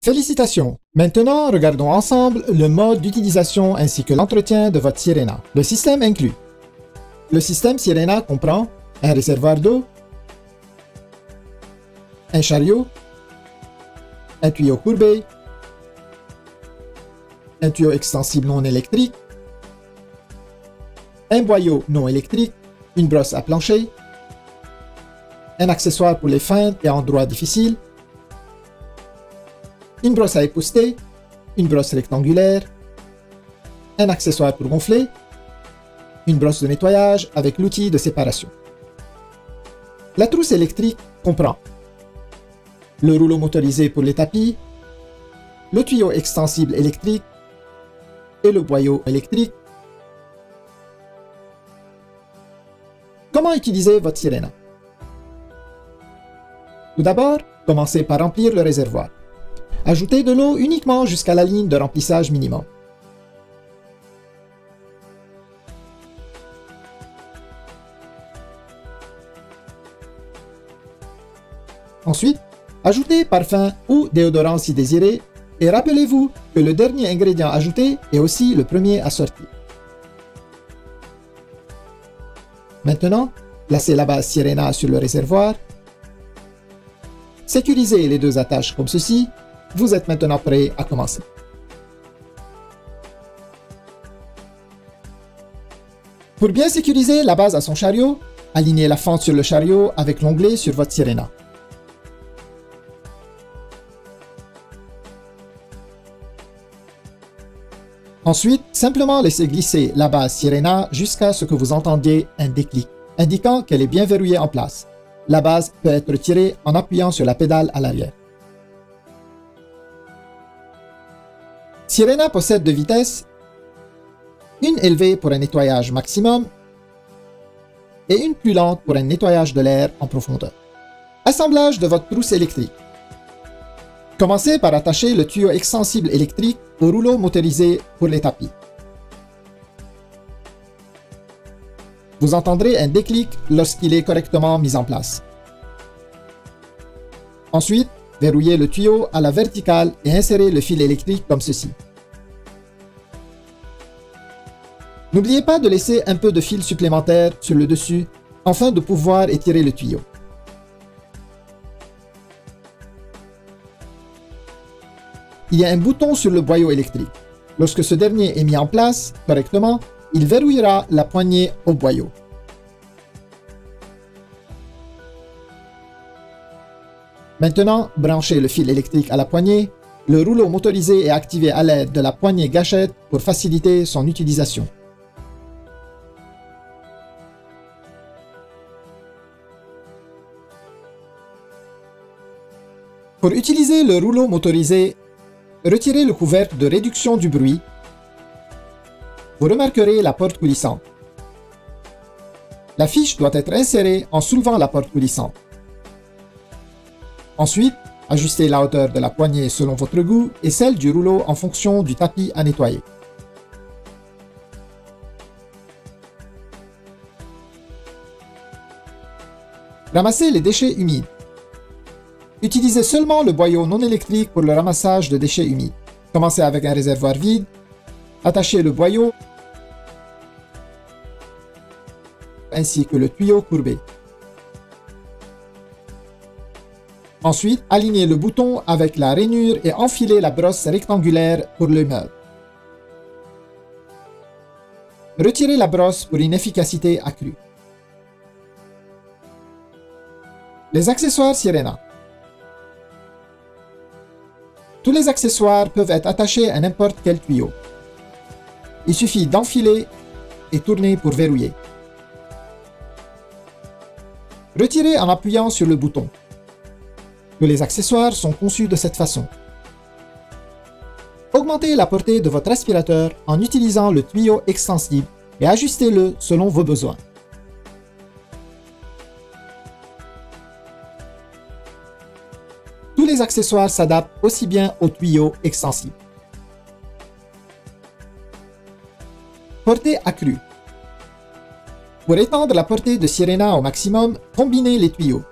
Félicitations! Maintenant, regardons ensemble le mode d'utilisation ainsi que l'entretien de votre Sirena. Le système inclut. Le système Sirena comprend un réservoir d'eau, un chariot, un tuyau courbé, un tuyau extensible non électrique, un boyau non électrique, une brosse à plancher, un accessoire pour les feintes et endroits difficiles, une brosse à épousseter, une brosse rectangulaire, un accessoire pour gonfler, une brosse de nettoyage avec l'outil de séparation. La trousse électrique comprend le rouleau motorisé pour les tapis, le tuyau extensible électrique et le boyau électrique. Comment utiliser votre Sirena? Tout d'abord, commencez par remplir le réservoir. Ajoutez de l'eau uniquement jusqu'à la ligne de remplissage minimum. Ensuite, ajoutez parfum ou déodorant si désiré et rappelez-vous que le dernier ingrédient ajouté est aussi le premier à sortir. Maintenant, placez la base Sirena sur le réservoir. Sécurisez les deux attaches comme ceci. Vous êtes maintenant prêt à commencer. Pour bien sécuriser la base à son chariot, alignez la fente sur le chariot avec l'onglet sur votre Sirena. Ensuite, simplement laissez glisser la base Sirena jusqu'à ce que vous entendiez un déclic, indiquant qu'elle est bien verrouillée en place. La base peut être tirée en appuyant sur la pédale à l'arrière. Sirena possède deux vitesses, une élevée pour un nettoyage maximum et une plus lente pour un nettoyage de l'air en profondeur. Assemblage de votre trousse électrique. Commencez par attacher le tuyau extensible électrique au rouleau motorisé pour les tapis. Vous entendrez un déclic lorsqu'il est correctement mis en place. Ensuite, verrouillez le tuyau à la verticale et insérez le fil électrique comme ceci. N'oubliez pas de laisser un peu de fil supplémentaire sur le dessus afin de pouvoir étirer le tuyau. Il y a un bouton sur le boyau électrique. Lorsque ce dernier est mis en place correctement, il verrouillera la poignée au boyau. Maintenant, branchez le fil électrique à la poignée. Le rouleau motorisé est activé à l'aide de la poignée gâchette pour faciliter son utilisation. Pour utiliser le rouleau motorisé, retirez le couvercle de réduction du bruit. Vous remarquerez la porte coulissante. La fiche doit être insérée en soulevant la porte coulissante. Ensuite, ajustez la hauteur de la poignée selon votre goût et celle du rouleau en fonction du tapis à nettoyer. Ramassez les déchets humides. Utilisez seulement le boyau non électrique pour le ramassage de déchets humides. Commencez avec un réservoir vide. Attachez le boyau ainsi que le tuyau courbé. Ensuite, alignez le bouton avec la rainure et enfilez la brosse rectangulaire pour le meuble. Retirez la brosse pour une efficacité accrue. Les accessoires Sirena. Tous les accessoires peuvent être attachés à n'importe quel tuyau. Il suffit d'enfiler et tourner pour verrouiller. Retirez en appuyant sur le bouton. Tous les accessoires sont conçus de cette façon. Augmentez la portée de votre aspirateur en utilisant le tuyau extensible et ajustez-le selon vos besoins. Tous les accessoires s'adaptent aussi bien au tuyau extensible. Portée accrue. Pour étendre la portée de Sirena au maximum, combinez les tuyaux.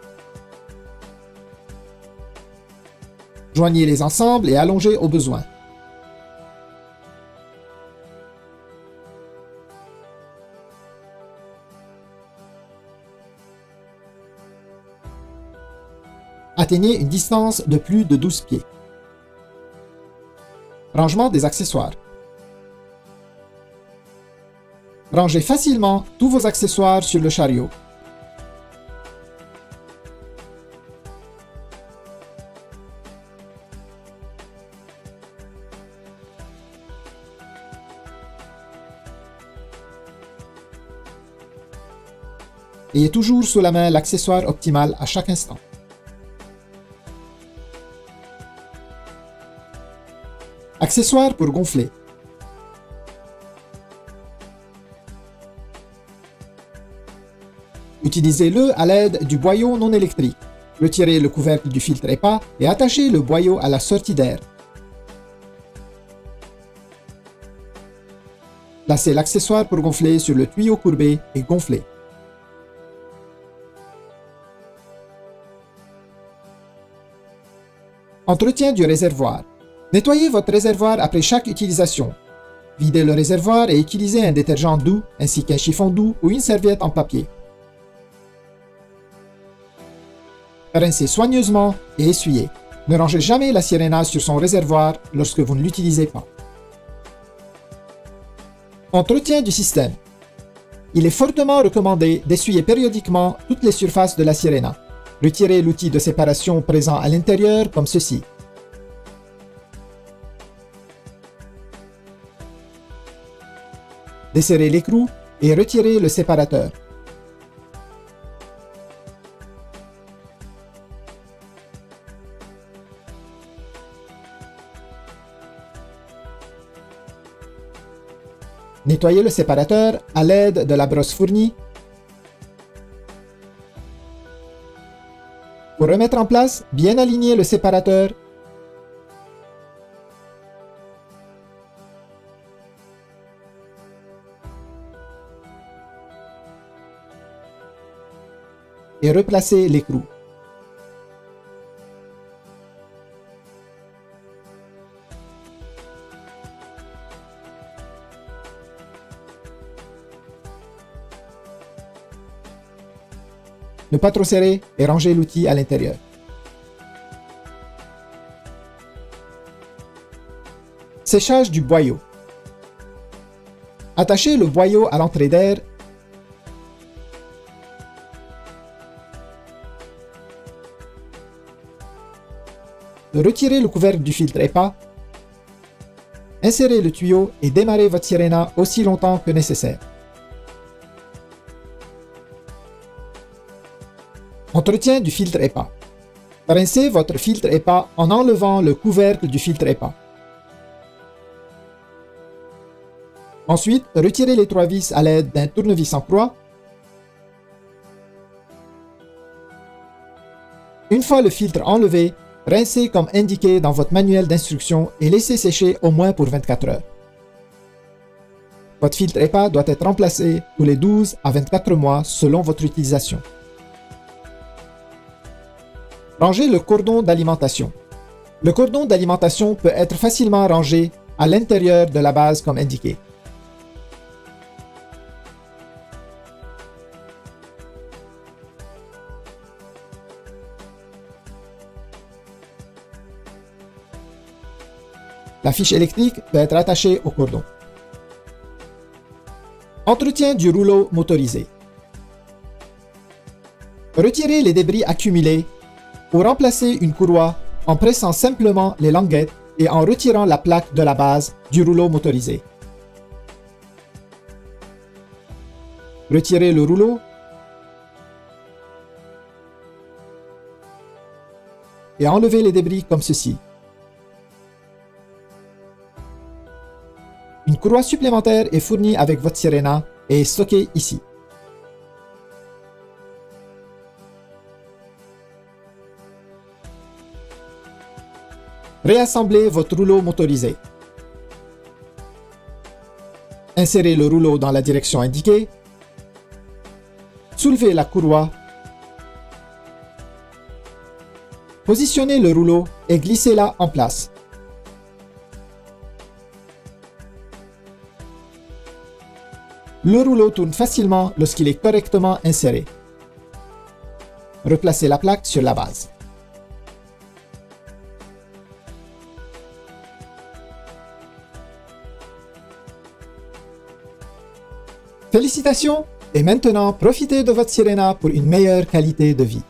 Joignez-les ensemble et allongez au besoin. Atteignez une distance de plus de 12 pieds. Rangement des accessoires. Rangez facilement tous vos accessoires sur le chariot. Ayez toujours sous la main l'accessoire optimal à chaque instant. Accessoires pour gonfler. Utilisez-le à l'aide du boyau non électrique. Retirez le couvercle du filtre EPA et attachez le boyau à la sortie d'air. Placez l'accessoire pour gonfler sur le tuyau courbé et gonflez. Entretien du réservoir. Nettoyez votre réservoir après chaque utilisation. Videz le réservoir et utilisez un détergent doux ainsi qu'un chiffon doux ou une serviette en papier. Rincez soigneusement et essuyez. Ne rangez jamais la Sirena sur son réservoir lorsque vous ne l'utilisez pas. Entretien du système. Il est fortement recommandé d'essuyer périodiquement toutes les surfaces de la Sirena. Retirez l'outil de séparation présent à l'intérieur comme ceci. Desserrez l'écrou et retirez le séparateur. Nettoyez le séparateur à l'aide de la brosse fournie. Pour remettre en place, bien aligner le séparateur. Et replacer l'écrou. Ne pas trop serrer et ranger l'outil à l'intérieur. Séchage du boyau. Attachez le boyau à l'entrée d'air. Retirez le couvercle du filtre EPA. Insérez le tuyau et démarrez votre Sirena aussi longtemps que nécessaire. Entretien du filtre EPA. Rincez votre filtre EPA en enlevant le couvercle du filtre EPA. Ensuite, retirez les 3 vis à l'aide d'un tournevis en croix. Une fois le filtre enlevé, rincez comme indiqué dans votre manuel d'instruction et laissez sécher au moins pour 24 heures. Votre filtre EPA doit être remplacé tous les 12 à 24 mois selon votre utilisation. Rangez le cordon d'alimentation. Le cordon d'alimentation peut être facilement rangé à l'intérieur de la base comme indiqué. La fiche électrique peut être attachée au cordon. Entretien du rouleau motorisé. Retirez les débris accumulés ou remplacez une courroie en pressant simplement les languettes et en retirant la plaque de la base du rouleau motorisé. Retirez le rouleau et enlevez les débris comme ceci. Une courroie supplémentaire est fournie avec votre Sirena et est stockée ici. Réassemblez votre rouleau motorisé. Insérez le rouleau dans la direction indiquée. Soulevez la courroie. Positionnez le rouleau et glissez-la en place. Le rouleau tourne facilement lorsqu'il est correctement inséré. Replacez la plaque sur la base. Félicitations! Et maintenant, profitez de votre Sirena pour une meilleure qualité de vie.